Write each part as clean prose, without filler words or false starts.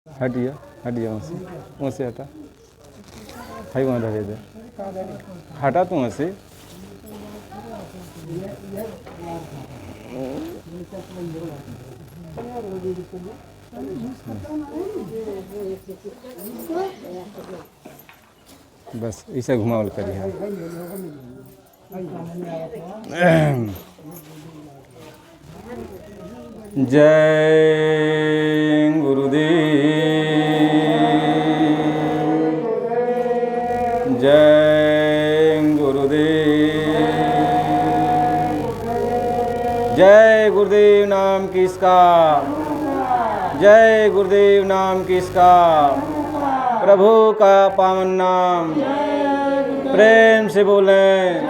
हटिया हटिया वहाँ से हटा भाई वहाँ धरे दे हटा तू वहाँ से। बस ऐसा घुमावल करी है। जय गुरुदेव जय गुरुदेव जय गुरुदेव नाम किसका जय गुरुदेव नाम किसका प्रभु का पावन नाम प्रेम से बोलें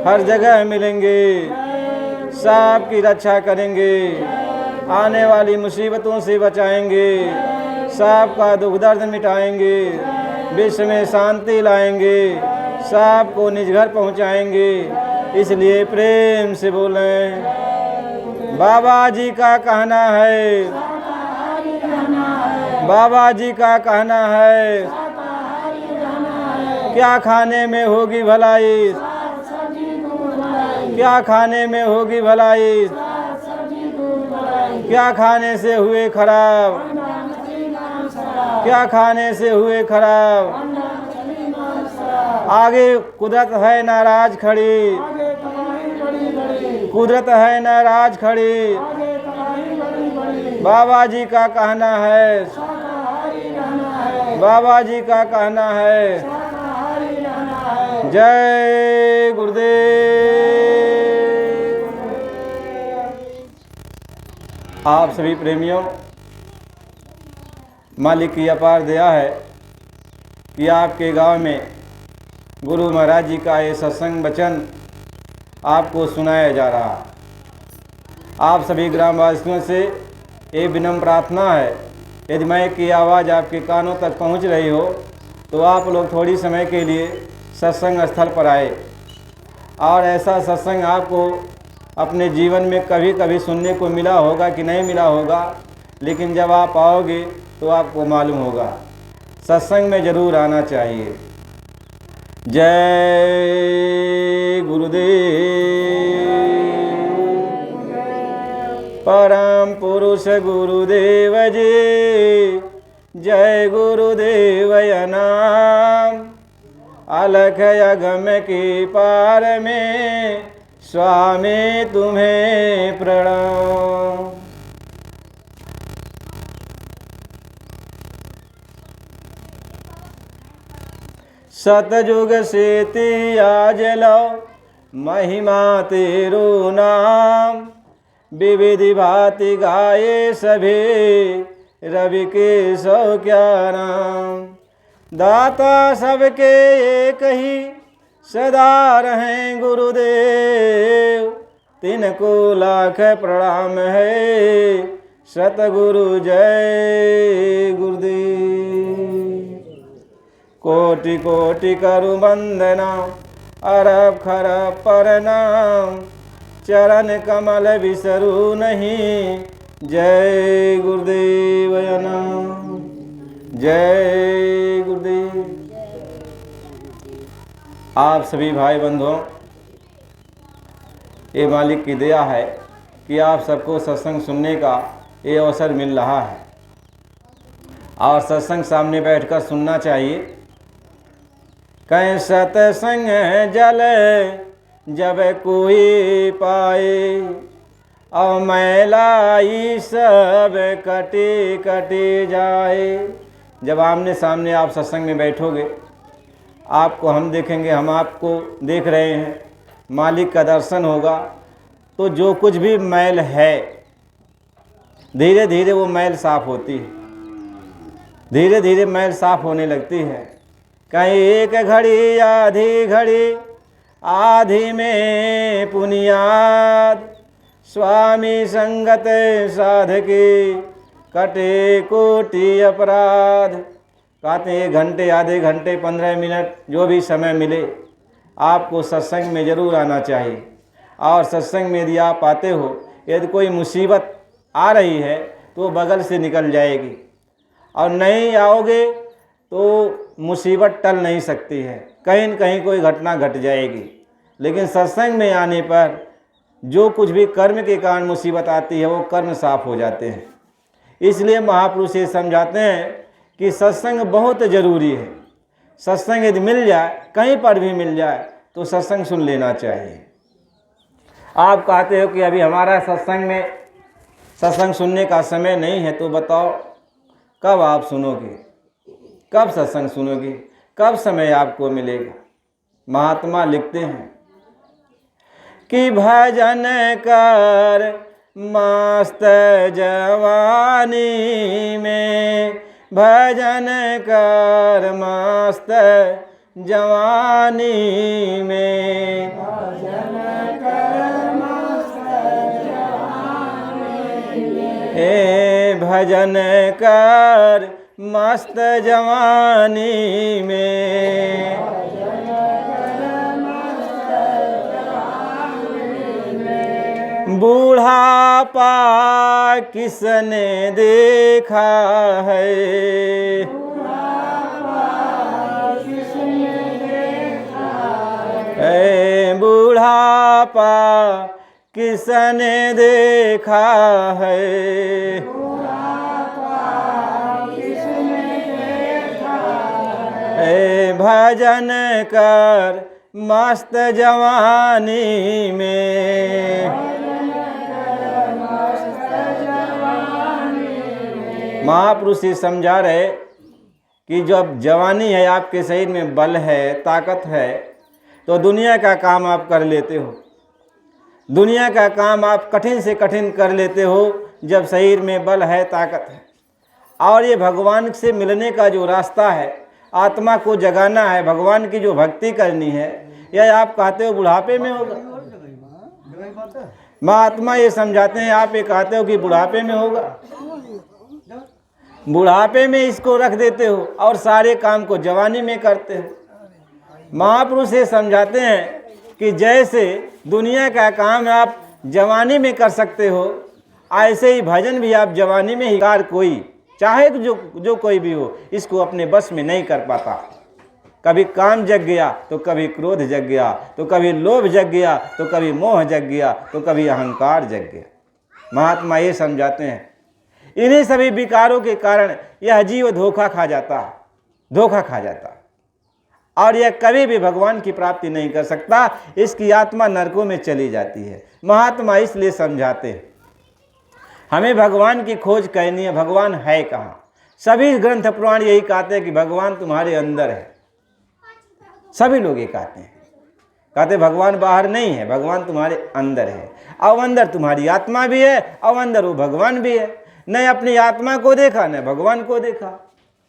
हर जगह मिलेंगे सबकी रक्षा करेंगे आने वाली मुसीबतों से बचाएंगे सबका दुख दर्द मिटाएंगे विश्व में शांति लाएंगे सबको निज घर पहुंचाएंगे इसलिए प्रेम से बोलें बाबा जी का कहना है बाबा जी का कहना है क्या खाने में होगी भलाई क्या खाने में होगी भलाई क्या खाने से हुए खराब क्या खाने से हुए खराब आगे कुदरत है नाराज खड़ी कुदरत है नाराज खड़ी बाबा जी का कहना है बाबा जी का कहना है जय गुरुदेव। आप सभी प्रेमियों मालिक की अपार दया है कि आपके गांव में गुरु महाराज जी का ये सत्संग वचन आपको सुनाया जा रहा है। आप सभी ग्रामवासियों से ये विनम्र प्रार्थना है यदि माइक की आवाज़ आपके कानों तक पहुंच रही हो तो आप लोग थोड़ी समय के लिए सत्संग स्थल पर आए और ऐसा सत्संग आपको अपने जीवन में कभी कभी सुनने को मिला होगा कि नहीं मिला होगा, लेकिन जब आप आओगे तो आपको मालूम होगा। सत्संग में ज़रूर आना चाहिए। जय गुरुदेव परम पुरुष गुरुदेव जी जय गुरुदेव नाम अलख अगम की पार में स्वामी तुम्हें प्रणाम। सतयुग से आज लो महिमा तेरो नाम विविधि भांति गाये सभी रवि के सौ क्या नाम। दाता सबके एक ही सदा रहें गुरुदेव तिनको लाख प्रणाम है सतगुरु जय गुरुदेव। कोटि कोटि करु वंदना अरब खरब प्रणाम चरण कमल बिसरू नहीं जय गुरुदेव नाम जय गुरुदेव। आप सभी भाई बंधुओं ये मालिक की दया है कि आप सबको सत्संग सुनने का ये अवसर मिल रहा है और सत्संग सामने बैठकर सुनना चाहिए। कहीं सत्संग जल जब कोई पाए और मैलाई सब कटे कटे जाए। जब आमने सामने आप सत्संग में बैठोगे आपको हम देखेंगे हम आपको देख रहे हैं मालिक का दर्शन होगा तो जो कुछ भी मैल है धीरे धीरे वो मैल साफ होती है धीरे धीरे मैल साफ होने लगती है। कहीं एक घड़ी आधी घड़ी आधी में पुनियाद स्वामी संगत साधके कटे कोटि अपराध। कहते हैं 1 घंटे आधे घंटे 15 मिनट जो भी समय मिले आपको सत्संग में ज़रूर आना चाहिए। और सत्संग में यदि आप आते हो यदि कोई मुसीबत आ रही है तो बगल से निकल जाएगी और नहीं आओगे तो मुसीबत टल नहीं सकती है, कहीं न कहीं कोई घटना घट जाएगी। लेकिन सत्संग में आने पर जो कुछ भी कर्म के कारण मुसीबत आती है वो कर्म साफ हो जाते हैं। इसलिए महापुरुष ये समझाते हैं कि सत्संग बहुत ज़रूरी है। सत्संग यदि मिल जाए, कहीं पर भी मिल जाए, तो सत्संग सुन लेना चाहिए। आप कहते हो कि अभी हमारा सत्संग सुनने का समय नहीं है, तो बताओ कब आप सुनोगे, कब सत्संग सुनोगे, कब समय आपको मिलेगा। महात्मा लिखते हैं कि भजन कर मस्त जवानी में, भजन कर मस्त जवानी में, भजन कर मस्त जवानी में, हे भजन कर मस्त जवानी में, भजन कर मस्त जवानी में। बूढ़ापा किसने देखा है, बुढ़ापा किसने देखा है, बुढ़ापा किसने देखा है, भजन कर मस्त जवानी में, भजन कर मस्त जवानी में। महापुरुष ये समझा रहे कि जब जवानी है, आपके शरीर में बल है, ताकत है, तो दुनिया का काम आप कर लेते हो। दुनिया का काम आप कठिन से कठिन कर लेते हो जब शरीर में बल है, ताकत है। और ये भगवान से मिलने का जो रास्ता है, आत्मा को जगाना है, भगवान की जो भक्ति करनी है, यह आप कहते हो बुढ़ापे में होगा। महात्मा ये समझाते हैं, आप ये कहते हो कि बुढ़ापे में होगा। बुढ़ापे में इसको रख देते हो और सारे काम को जवानी में करते हो। महापुरुष ये समझाते हैं कि जैसे दुनिया का काम आप जवानी में कर सकते हो, ऐसे ही भजन भी आप जवानी में ही कार कोई चाहे जो कोई भी हो, इसको अपने बस में नहीं कर पाता। कभी काम जग गया तो कभी क्रोध जग गया, तो कभी लोभ जग गया, तो कभी मोह जग गया, तो कभी अहंकार जग गया। महात्मा ये समझाते हैं इन्हीं सभी विकारों के कारण यह जीव धोखा खा जाता है और यह कभी भी भगवान की प्राप्ति नहीं कर सकता, इसकी आत्मा नरकों में चली जाती है। महात्मा इसलिए समझाते हैं हमें भगवान की खोज करनी है। भगवान है कहाँ? सभी ग्रंथ पुराण यही कहते हैं कि भगवान तुम्हारे अंदर है। सभी लोग ये कहते भगवान बाहर नहीं है, भगवान तुम्हारे अंदर है। अब अंदर तुम्हारी आत्मा भी है और अंदर वो भगवान भी है। न अपनी आत्मा को देखा न भगवान को देखा,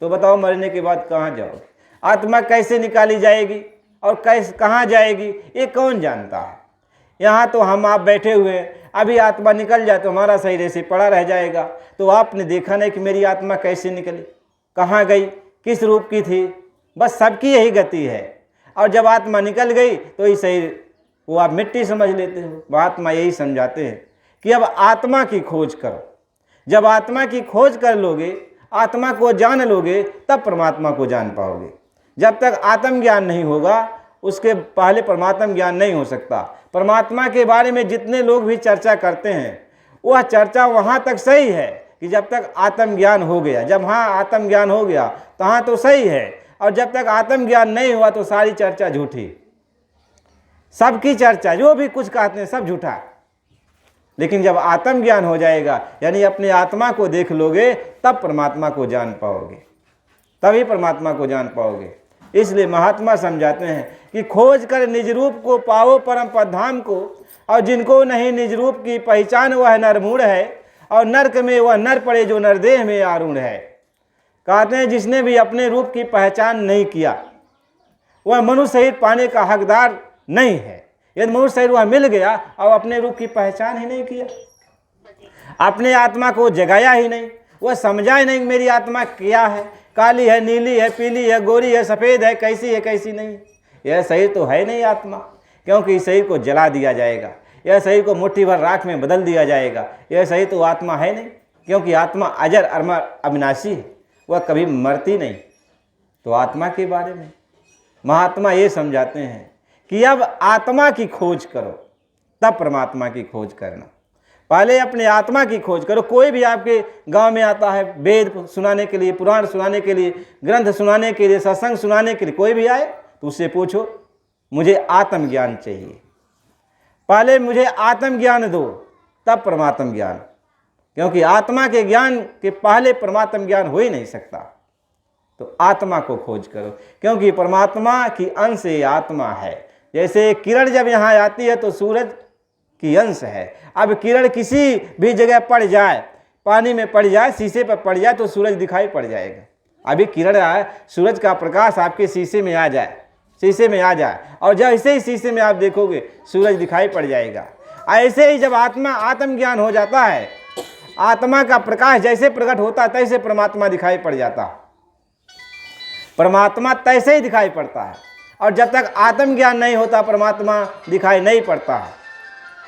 तो बताओ मरने के बाद कहाँ जाओगे? आत्मा कैसे निकाली जाएगी और कहाँ जाएगी, ये कौन जानता है? यहाँ तो हम आप बैठे हुए हैं, अभी आत्मा निकल जाए तो हमारा शरीर ऐसे पड़ा रह जाएगा। तो आपने देखा नहीं कि मेरी आत्मा कैसे निकली, कहाँ गई, किस रूप की थी? बस सबकी यही गति है। और जब आत्मा निकल गई तो ये शरीर वो आप मिट्टी समझ लेते हो। महात्मा यही समझाते हैं कि अब आत्मा की खोज करो। जब आत्मा की खोज कर लोगे, आत्मा को जान लोगे, तब परमात्मा को जान पाओगे। जब तक आत्मज्ञान नहीं होगा, उसके पहले परमात्मा ज्ञान नहीं हो सकता। परमात्मा के बारे में जितने लोग भी चर्चा करते हैं, वह चर्चा वहाँ तक सही है कि जब तक आत्मज्ञान हो गया। जब हाँ आत्मज्ञान हो गया तो हाँ तो सही है, और जब तक आत्मज्ञान नहीं हुआ तो सारी चर्चा झूठी। सबकी चर्चा जो भी कुछ कहते हैं सब झूठा। लेकिन जब आत्मज्ञान हो जाएगा, यानी अपने आत्मा को देख लोगे, तब परमात्मा को जान पाओगे, तभी परमात्मा को जान पाओगे। इसलिए महात्मा समझाते हैं कि खोज कर निज रूप को पाओ परम पद धाम को, और जिनको नहीं निज रूप की पहचान वह नरमूढ़ है, और नरक में वह नर पड़े जो नरदेह में आरूढ़ है। कहते हैं जिसने भी अपने रूप की पहचान नहीं किया, वह मनुष्य शरीर पाने का हकदार नहीं है। यदि मनुष्य शरीर वह मिल गया और अपने रूप की पहचान ही नहीं किया, अपने आत्मा को जगाया ही नहीं, वह समझा ही नहीं मेरी आत्मा क्या है, काली है, नीली है, पीली है, गोरी है, सफ़ेद है, कैसी है कैसी नहीं। यह शरीर तो है नहीं आत्मा, क्योंकि इस शरीर को जला दिया जाएगा, यह शरीर को मुट्ठी भर राख में बदल दिया जाएगा। यह शरीर तो आत्मा है नहीं, क्योंकि आत्मा अजर अमर अविनाशी है। वह कभी मरती नहीं। तो आत्मा के बारे में महात्मा ये समझाते हैं कि अब आत्मा की खोज करो, तब परमात्मा की खोज करना। पहले अपने आत्मा की खोज करो। कोई भी आपके गांव में आता है वेद सुनाने के लिए, पुराण सुनाने के लिए, ग्रंथ सुनाने के लिए, सत्संग सुनाने के लिए, कोई भी आए तो उससे पूछो मुझे आत्मज्ञान चाहिए, पहले मुझे आत्मज्ञान दो, तब परमात्म ज्ञान। क्योंकि आत्मा के ज्ञान के पहले परमात्म ज्ञान हो ही नहीं सकता। तो आत्मा को खोज करो, क्योंकि परमात्मा की अंश ये आत्मा है। जैसे किरण जब यहाँ आती है तो सूरज की अंश है। अब किरण किसी भी जगह पड़ जाए, पानी में पड़ जाए, शीशे पर पड़ जाए तो सूरज दिखाई पड़ जाएगा। अभी किरण आए, सूरज का प्रकाश आपके शीशे में आ जाए, शीशे में आ जाए, और जैसे ही शीशे में आप देखोगे सूरज दिखाई पड़ जाएगा। ऐसे ही जब आत्मज्ञान हो जाता है, आत्मा का प्रकाश जैसे प्रकट होता है तैसे परमात्मा दिखाई पड़ जाता है। परमात्मा तैसे ही दिखाई पड़ता है। और जब तक आत्मज्ञान नहीं होता परमात्मा दिखाई नहीं पड़ता है।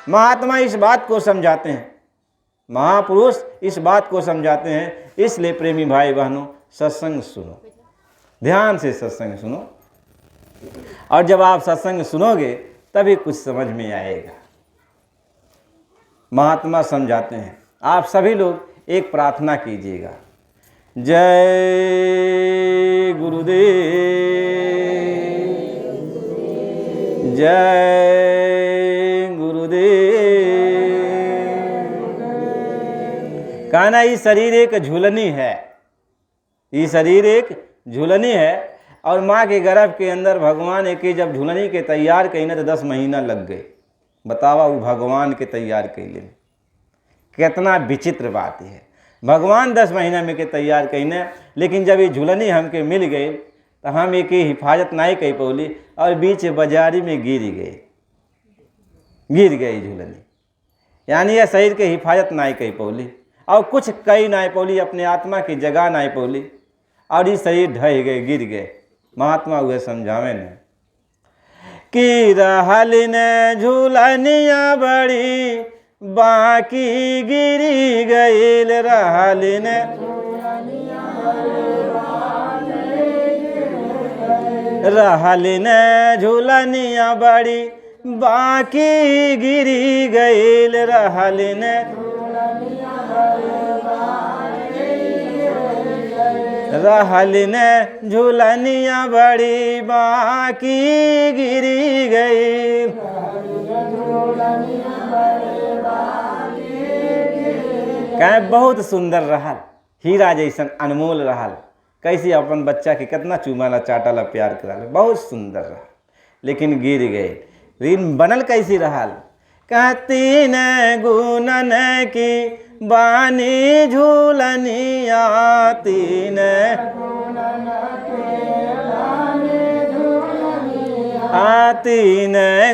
महात्मा इस बात को समझाते हैं, महापुरुष इस बात को समझाते हैं। इसलिए प्रेमी भाई बहनों, सत्संग सुनो, ध्यान से सत्संग सुनो, और जब आप सत्संग सुनोगे तभी कुछ समझ में आएगा। महात्मा समझाते हैं, आप सभी लोग एक प्रार्थना कीजिएगा, जय गुरुदेव, जय गुरुदेव। कहना ये शरीर एक झूलनी है, ये शरीर एक झूलनी है। और माँ के गर्भ के अंदर भगवान एक जब झूलनी के तैयार कईने तो 10 महीना लग गए। बतावा वो भगवान के तैयार कैले, कितना विचित्र बात है। भगवान 10 महीना में के तैयार कईने, लेकिन जब ये झूलनी हमके मिल गई तो हम एक हिफाजत नहीं कही पौली और बीच बाजारी में गिर गई झूलनी। यानी यह शरीर के हिफाजत नहीं कही पौली और कुछ कही नहीं पौली, अपने आत्मा की जगह नहीं पौली और ये शरीर ढह गए, गिर गए। महात्मा हुए समझावे ने कि रहल ने झूलनिया बड़ी बाकी गिरी गईल, रहल ने झूलनिया बड़ी बाकी गिरी गईल, रहल ने झूलनिया बड़ी बाकी गिरी गई। कहे बहुत सुंदर रहल, हीरा जैसन अनमोल रहल। कैसे अपन बच्चा के कितना चूमाला चाटाला प्यार कराल, बहुत सुंदर रहल, लेकिन गिर गए। ऋण बनल कैसी रहल, कहती न गुनन की बानी झूलनिया, तीन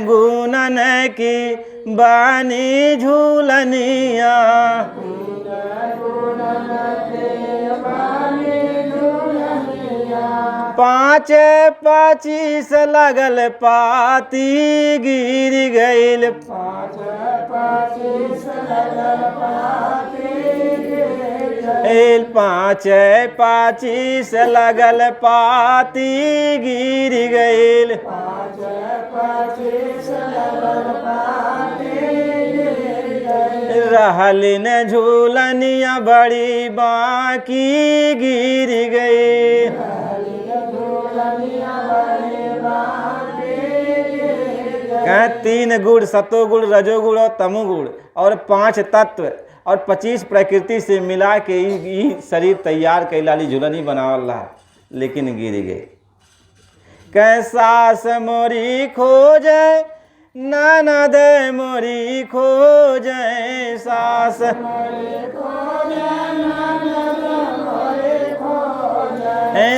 गुनन की बानी झूलनिया, पाँच 25 लगल पाती गिर गईल, 5 25 लगल पाती गिर गईल, रहल न झूलनिया बड़ी बाकी गिर गई। कह 3 गुण, सतोगुण, रजोगुण और तमोगुण और 5 तत्व और 25 प्रकृति से मिला के ही शरीर तैयार कैलाली झूलनी बनावल रहा, लेकिन गिर गए। कैसास मोरी खोजे ननद मोरी खोजे, सास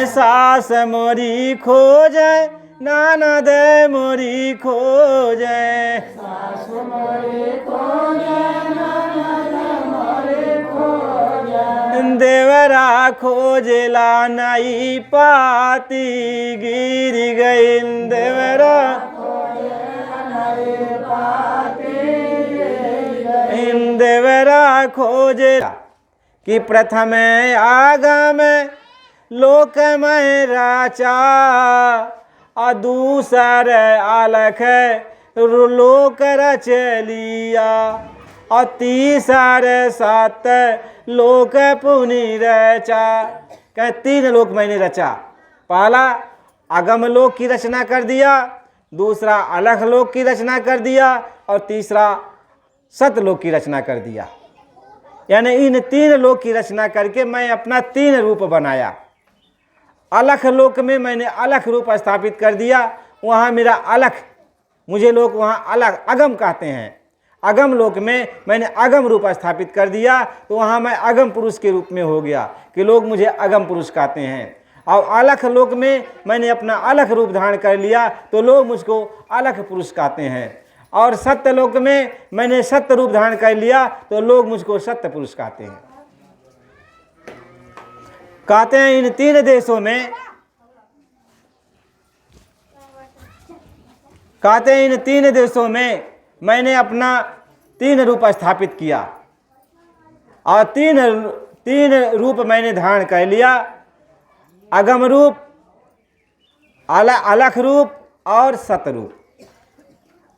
सास मोरी खोजे ननद मोरी खोजे, देवरा खोजला नहीं पाती गिर गई, देवरा खोजला कि प्रथम आगम लोक में राचा, और दूसर अलख लोक रच लिया, और तीसर सत लोक पुनि रचा। कह 3 लोक मैंने रचा। पहला अगम लोक की रचना कर दिया, दूसरा अलख लोक की रचना कर दिया, और तीसरा सतलोक की रचना कर दिया। यानी इन 3 लोक की रचना करके मैं अपना 3 रूप बनाया। अलख लोक में मैंने अलख रूप स्थापित कर दिया, वहाँ मेरा अलख, मुझे लोग वहाँ अलग अगम कहते हैं। अगम लोक में मैंने अगम रूप स्थापित कर दिया, तो वहाँ मैं अगम पुरुष के रूप में हो गया कि लोग मुझे अगम पुरुष कहते हैं। और अलख लोक में मैंने अपना अलख रूप धारण कर लिया, तो लोग मुझको अलख पुरुष कहते हैं। और सत्य लोक में मैंने सत्य रूप धारण कर लिया, तो लोग मुझको सत्य पुरुष कहते हैं। कहते हैं इन 3 देशों में, कहते हैं इन 3 देशों में मैंने अपना 3 रूप स्थापित किया, और 3 रूप मैंने धारण कर लिया। अगम रूप, अलख रूप और सत रूप।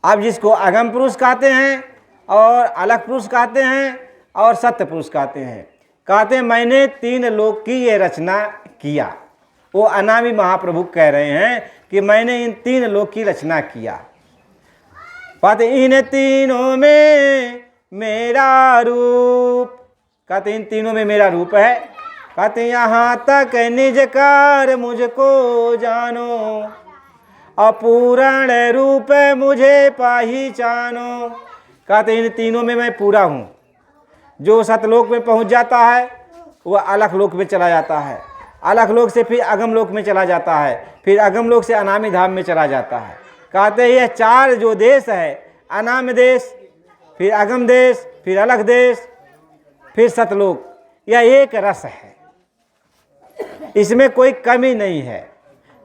अब जिसको अगम पुरुष कहते हैं और अलख पुरुष कहते हैं और सत्य पुरुष कहते हैं। कहते हैं मैंने 3 लोक की ये रचना किया। वो अनामी महाप्रभु कह रहे हैं कि मैंने इन 3 लोक की रचना किया। कहते इन तीनों में मेरा रूप, कहते इन तीनों में मेरा रूप है। कहते यहाँ तक निजकार मुझको जानो, अपूर्ण रूप मुझे पहचानो। कहते इन तीनों में मैं पूरा हूँ। जो सतलोक में पहुँच जाता है वह अलख लोक में चला जाता है, अलख लोक से फिर अगम लोक में चला जाता है, फिर अगम लोक से अनामी धाम में चला जाता है। कहते ये 4 जो देश है, अनाम देश, फिर अगम देश, फिर अलख देश, फिर सतलोक, यह एक रस है, इसमें कोई कमी नहीं है।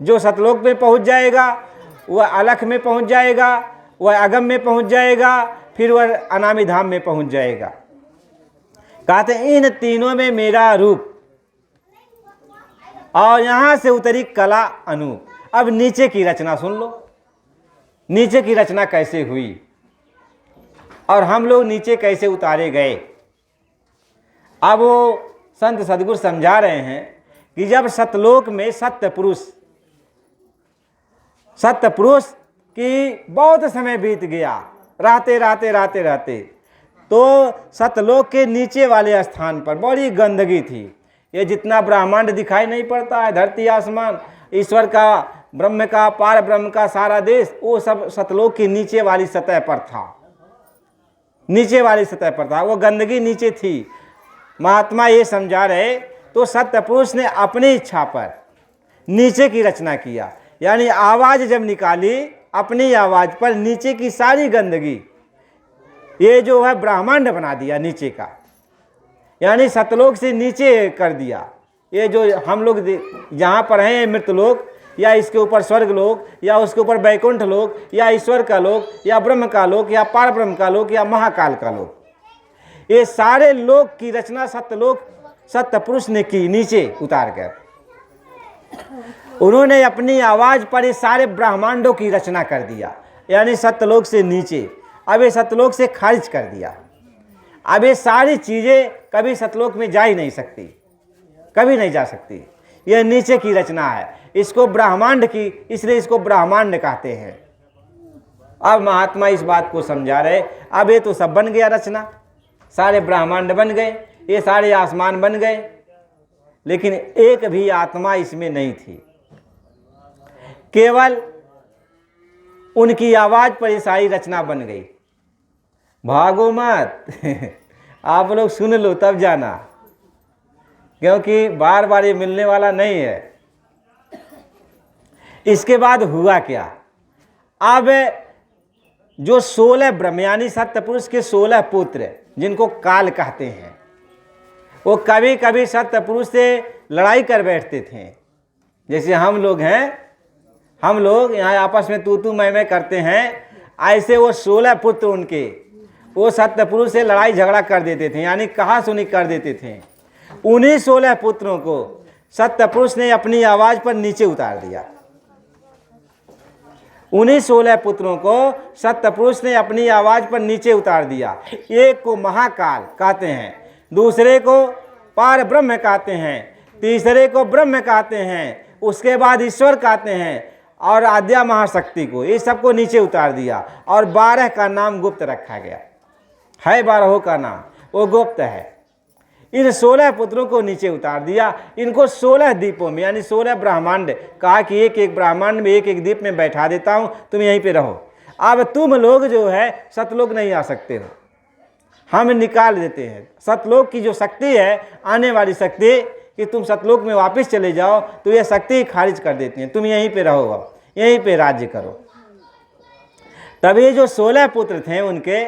जो सतलोक में पहुंच जाएगा वह अलख में पहुंच जाएगा, वह अगम में पहुंच जाएगा, फिर वह अनामी धाम में पहुंच जाएगा। कहते इन तीनों में मेरा रूप, और यहां से उतरी कला अनूप। अब नीचे की रचना सुन लो, नीचे की रचना कैसे हुई और हम लोग नीचे कैसे उतारे गए। अब वो संत सदगुरु समझा रहे हैं कि जब सतलोक में सत्य पुरुष की बहुत समय बीत गया, रहते तो सतलोक के नीचे वाले स्थान पर बड़ी गंदगी थी। ये जितना ब्रह्मांड दिखाई नहीं पड़ता है, धरती आसमान, ईश्वर का, ब्रह्म का, पार ब्रह्म का सारा देश, वो सब सतलोक की नीचे वाली सतह पर था, नीचे वाली सतह पर था, वो गंदगी नीचे थी। महात्मा ये समझा रहे, तो सत्य पुरुष ने अपनी इच्छा पर नीचे की रचना किया। यानी आवाज़ जब निकाली, अपनी आवाज़ पर नीचे की सारी गंदगी, ये जो है ब्रह्मांड बना दिया नीचे का, यानी सतलोक से नीचे कर दिया। ये जो हम लोग जहाँ पर हैं मृतलोक, या इसके ऊपर स्वर्ग लोक, या उसके ऊपर वैकुंठ लोक, या ईश्वर का लोक, या ब्रह्म का लोक, या पार ब्रह्म का लोक, या महाकाल का लोक, ये सारे लोक की रचना सत्यलोक सत्य पुरुष ने की नीचे उतार कर। उन्होंने अपनी आवाज़ पर ये सारे ब्रह्मांडों की रचना कर दिया, यानी सत्यलोक से नीचे। अब ये सत्यलोक से खारिज कर दिया। अब ये सारी चीज़ें कभी सतलोक में जा ही नहीं सकती, कभी नहीं जा सकती। यह नीचे की रचना है, इसको ब्रह्मांड की, इसलिए इसको ब्रह्मांड कहते हैं। अब महात्मा इस बात को समझा रहे, अब ये तो सब बन गया रचना, सारे ब्रह्मांड बन गए, ये सारे आसमान बन गए, लेकिन एक भी आत्मा इसमें नहीं थी। केवल उनकी आवाज़ पर ये सारी रचना बन गई। भागो मत आप लोग सुन लो तब जाना, क्योंकि बार बार ये मिलने वाला नहीं है। इसके बाद हुआ क्या? अब जो 16 ब्रह्म यानी सत्य पुरुष के 16 पुत्र जिनको काल कहते हैं, वो कभी कभी सत्य पुरुष से लड़ाई कर बैठते थे। जैसे हम लोग हैं, हम लोग यहाँ आपस में तू मैं करते हैं, ऐसे वो 16 पुत्र उनके, वो सत्य पुरुष से लड़ाई झगड़ा कर देते थे, यानी कहा सुनी कर देते थे। उन्हीं 16 पुत्रों को सत्यपुरुष ने अपनी आवाज पर नीचे उतार दिया। उन्हीं 16 पुत्रों को सत्यपुरुष ने अपनी आवाज पर नीचे उतार दिया। एक को महाकाल कहते हैं, दूसरे को पार ब्रह्म कहते हैं, तीसरे को ब्रह्म कहते हैं, उसके बाद ईश्वर कहते हैं, और आद्या महाशक्ति को, ये सबको नीचे उतार दिया। और 12 का नाम गुप्त रखा गया है, 12 का नाम वो गुप्त है। इन 16 पुत्रों को नीचे उतार दिया। इनको 16 द्वीपों में यानी 16 ब्रह्मांड कहा कि एक एक ब्रह्मांड में एक एक द्वीप में बैठा देता हूँ, तुम यहीं पे रहो। अब तुम लोग जो है सतलोक नहीं आ सकते हो, हम निकाल देते हैं। सतलोक की जो शक्ति है, आने वाली शक्ति कि तुम सतलोक में वापस चले जाओ, तो यह शक्ति खारिज कर देती है, तुम यहीं पे रहो, अब यहीं पे राज्य करो। तब ये जो 16 पुत्र थे उनके,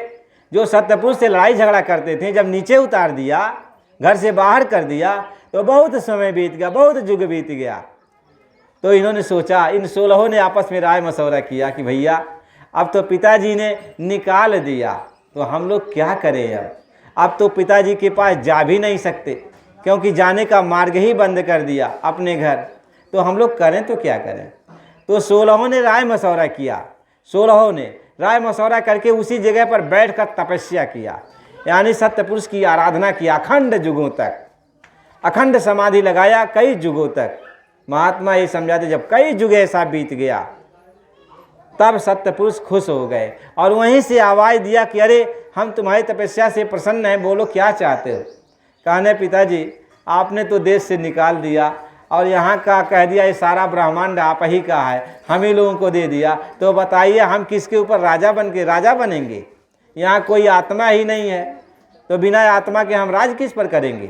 जो सत्यपुरुष से लड़ाई झगड़ा करते थे, जब नीचे उतार दिया, घर से बाहर कर दिया, तो बहुत समय बीत गया, बहुत युग बीत गया। तो इन्होंने सोचा, इन 16 ने आपस में राय मशवरा किया कि भैया अब तो पिताजी ने निकाल दिया, तो हम लोग क्या करें। अब तो पिताजी के पास जा भी नहीं सकते, क्योंकि जाने का मार्ग ही बंद कर दिया अपने घर, तो हम लोग करें तो क्या करें। तो 16 ने राय मशवरा किया। 16 ने राय मशवरा करके उसी जगह पर बैठकर तपस्या किया, यानी सत्यपुरुष की आराधना किया अखंड युगों तक, अखंड समाधि लगाया कई युगों तक। महात्मा ये समझाते, जब कई युग ऐसा बीत गया, तब सत्यपुरुष खुश हो गए और वहीं से आवाज़ दिया कि अरे हम तुम्हारी तपस्या से प्रसन्न हैं, बोलो क्या चाहते हो। कहने, पिताजी आपने तो देश से निकाल दिया और यहाँ का कह दिया ये सारा ब्रह्मांड आप ही का है, हम ही लोगों को दे दिया, तो बताइए हम किसके ऊपर राजा बनेंगे। यहाँ कोई आत्मा ही नहीं है, तो बिना आत्मा के हम राज किस पर करेंगे।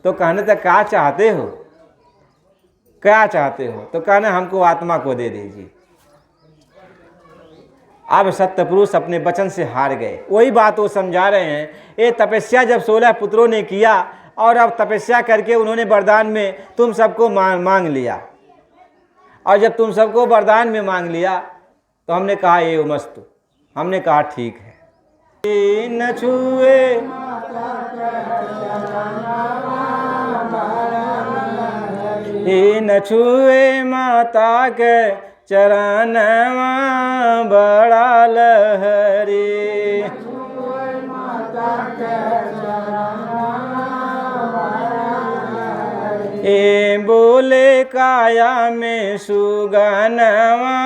तो कहने तक क्या चाहते हो, क्या चाहते हो। तो कहने हमको आत्मा को दे दीजिए। अब सत्यपुरुष अपने वचन से हार गए। वही बात वो समझा रहे हैं, ये तपस्या जब 16 पुत्रों ने किया और अब तपस्या करके उन्होंने वरदान में तुम सबको मांग लिया, और जब तुम सबको वरदान में मांग लिया तो हमने कहा ये मस्तु, हमने कहा ठीक है। न छुए न छुए माता के चरणवा बड़ा लहरी, ए बोले काया में सुगनवा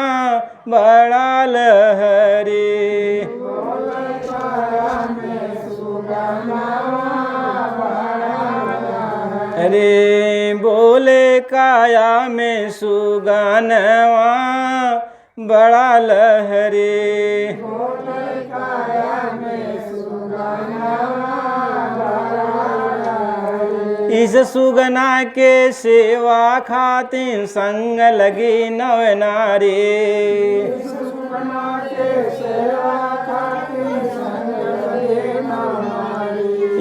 बड़ा लहरी, अरे बोले काया में सुगनवा बड़ा लहरी, इस सुगना के सेवा खातिर संग लगी नव नारी,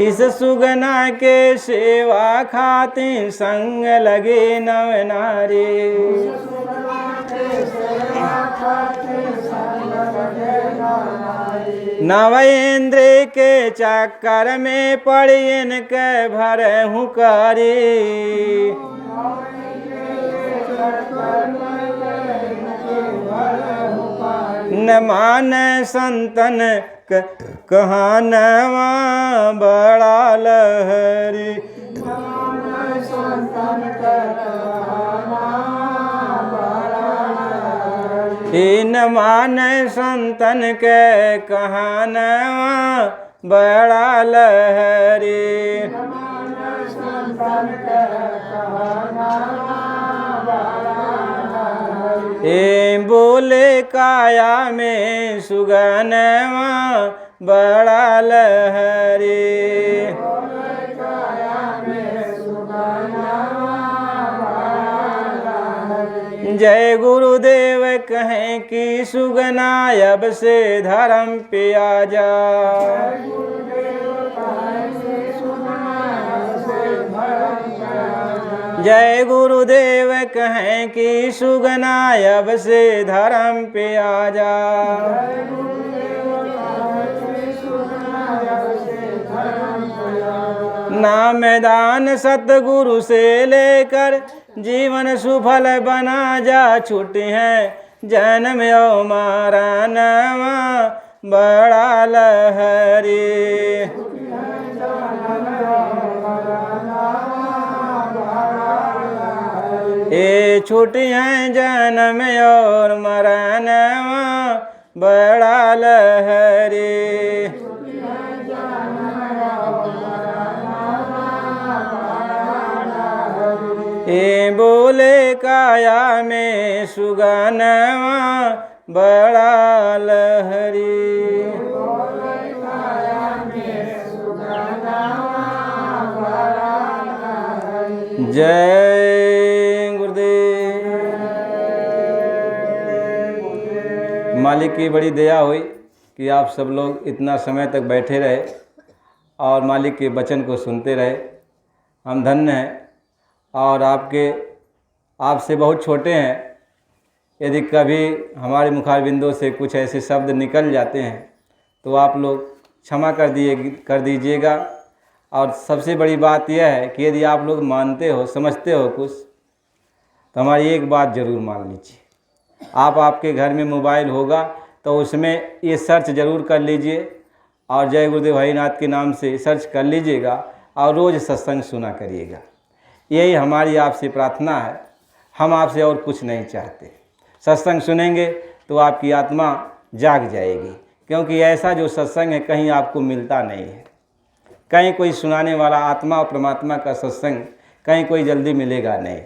इस सुगना के सेवा खातिर संग लगे नव नारी, नवेंद्र के चक्कर में पड़ी इनके भरे हुकारी, न मान संतन कहानवा बड़ा लहरी, इन मान संतन के कहानवा बड़ा लहरी, ए बोले काया में सुगनवा बड़ा लहरी, जय गुरुदेव कहें कि सुगना अब से धर्म पे आ जा, जय गुरुदेव कहें कि सुगना अब से धर्म पे आ जा, नाम दान सतगुरु से लेकर जीवन सुफल बना जा छूटे हैं जन्म यो मरणवा बड़ा लहरी। ए छूटी हैं जन्म और मरणवा बड़ा लहरी। ए बोले काया में सुगनवा बड़ा लहरी। जय गुरुदेव। मालिक की बड़ी दया हुई कि आप सब लोग इतना समय तक बैठे रहे और मालिक के वचन को सुनते रहे। हम धन्य हैं और आपसे बहुत छोटे हैं। यदि कभी हमारे मुखारबिंदों से कुछ ऐसे शब्द निकल जाते हैं तो आप लोग क्षमा कर दीजिएगा। और सबसे बड़ी बात यह है कि यदि आप लोग मानते हो, समझते हो कुछ, तो हमारी एक बात ज़रूर मान लीजिए। आपके घर में मोबाइल होगा तो उसमें ये सर्च ज़रूर कर लीजिए और जय गुरुदेव हरिनाथ के नाम से सर्च कर लीजिएगा और रोज़ सत्संग सुना करिएगा। यही हमारी आपसे प्रार्थना है। हम आपसे और कुछ नहीं चाहते। सत्संग सुनेंगे तो आपकी आत्मा जाग जाएगी, क्योंकि ऐसा जो सत्संग है कहीं आपको मिलता नहीं है। कहीं कोई सुनाने वाला आत्मा और परमात्मा का सत्संग कहीं कोई जल्दी मिलेगा नहीं।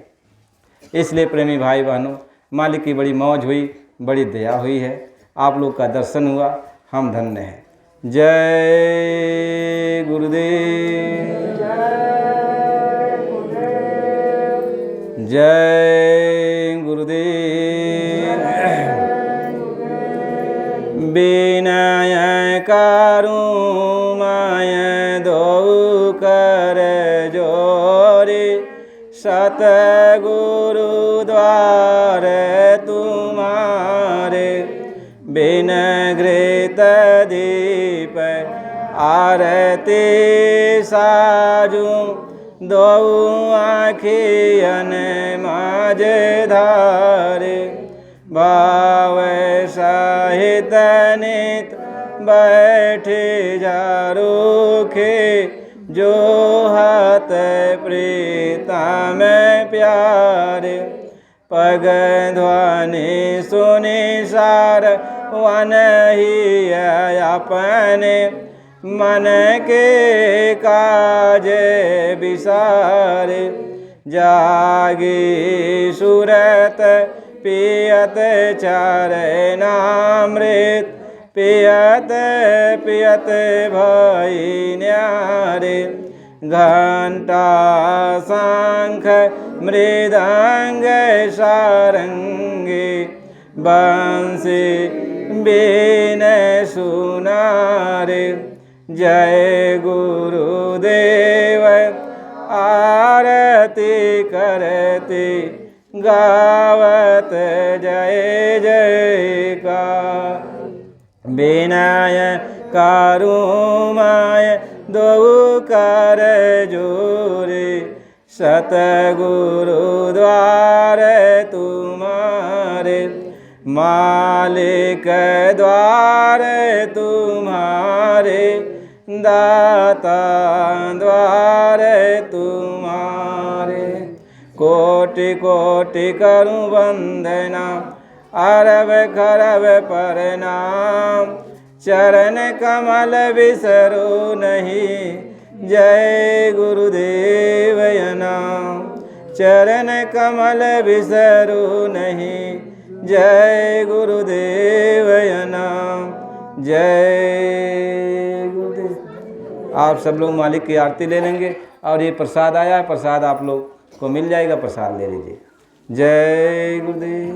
इसलिए प्रेमी भाई बहनों, मालिक की बड़ी मौज हुई, बड़ी दया हुई है, आप लोग का दर्शन हुआ, हम धन्य हैं। जय गुरुदेव। जय गुरुदेव। विनय करूं मैं दो कर जोरे, सतगुरु द्वार तुम्हारे। बिन घृत दीप आरती साजू, दो आँखियन माज धारे। भाव सहित नित बैठे जा रूखे, जो हाथ प्रीतम प्यारे। पग ध्वनि सुनि सार वन ही अपने, मन के काज विसारे। जागी सूरत पियत चरणामृत, पियत पियत भई न्यारे। घंटा शंख मृदंग सारंगी, बंसी बीन सुनारे। जय गुरुदेव आरती करते, गावत जय जयकार। विनय करूं मैं दो कर जोरे, सतगुरु द्वार तुम्हारे। मालिक द्वार तुम्हारे, दाता द्वार तुम्हारे। कोटि कोटि करूं वंदना, अरब खरब प्रणाम। चरण कमल बिसरो नहीं, जय गुरुदेव नाम। चरण कमल बिसरो नहीं, जय गुरुदेव नाम। जय गुरुदेव। आप सब लोग मालिक की आरती ले लेंगे और ये प्रसाद आया है, प्रसाद आप लोग को मिल जाएगा, प्रसाद ले लीजिए। जय गुरुदेव।